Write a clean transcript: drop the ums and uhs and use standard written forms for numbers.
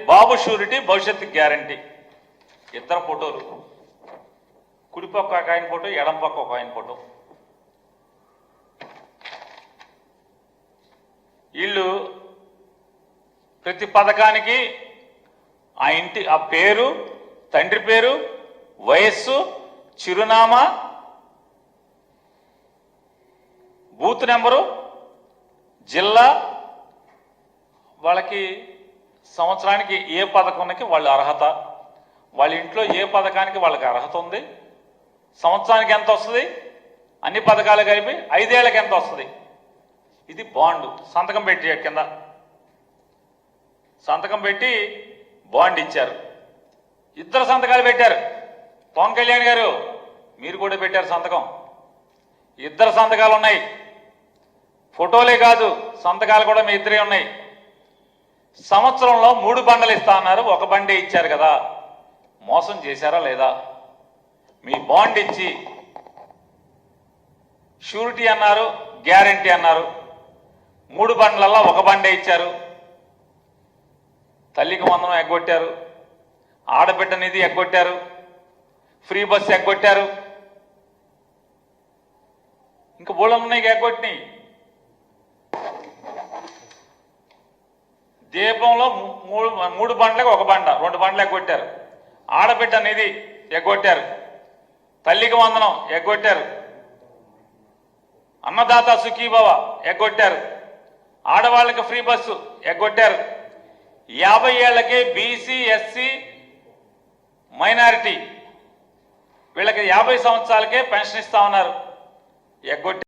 బాబు surety భవిష్యత్తు guarantee ఇద్దరు ఫోటోలు, కుడిపక్క ఒక ఆయన ఫోటో, ఎడం పక్క ఒక ఆయన ఫోటో. వీళ్ళు ప్రతి పథకానికి ఆ ఇంటి ఆ పేరు, తండ్రి పేరు, వయస్సు, చిరునామా, బూత్ నెంబరు, జిల్లా, వాళ్ళకి సంవత్సరానికి ఏ పథకానికి వాళ్ళ అర్హత, వాళ్ళ ఇంట్లో ఏ పథకానికి వాళ్ళకి అర్హత ఉంది, సంవత్సరానికి ఎంత వస్తుంది, అన్ని పథకాలు కలిపి 5 ఏళ్ళకి ఎంత వస్తుంది, ఇది బాండ్. సంతకం పెట్టి కింద సంతకం పెట్టి బాండ్ ఇచ్చారు. ఇద్దరు సంతకాలు పెట్టారు. పవన్ కళ్యాణ్ గారు మీరు కూడా పెట్టారు సంతకం. ఇద్దరు సంతకాలు ఉన్నాయి. ఫోటోలే కాదు, సంతకాలు కూడా మీ ఇద్దరే ఉన్నాయి. సంవత్సరంలో 3 బండలు ఇస్తా అన్నారు, ఒక బండే ఇచ్చారు కదా. మోసం చేశారా లేదా? మీ బాండ్ ఇచ్చి షూరిటీ అన్నారు, గ్యారంటీ అన్నారు. 3 బండ్లల్లో ఒక బండే ఇచ్చారు. తల్లికి వందనం ఎగ్గొట్టారు, ఆడబిడ్డ నిధి ఎగ్గొట్టారు, ఫ్రీ బస్సు ఎగ్గొట్టారు, ఇంకా బోళమున్నాయి ఎగ్గొట్టినాయి. దీపంలో 3 బండ్లకు ఒక బండ, 2 బండ్లు ఎగ్గొట్టారు. ఆడబిడ్డ నిధి ఎగ్గొట్టారు, తల్లికి వందనం ఎగ్గొట్టారు, అన్నదాత సుఖీభవ ఎగ్గొట్టారు, ఆడవాళ్ళకి ఫ్రీ బస్సు ఎగ్గొట్టారు. 50 ఏళ్లకే బీసీ, ఎస్సీ, మైనారిటీ వీళ్ళకి 50 సంవత్సరాలకే పెన్షన్ ఇస్తా ఉన్నారు, ఎగ్గొట్టారు.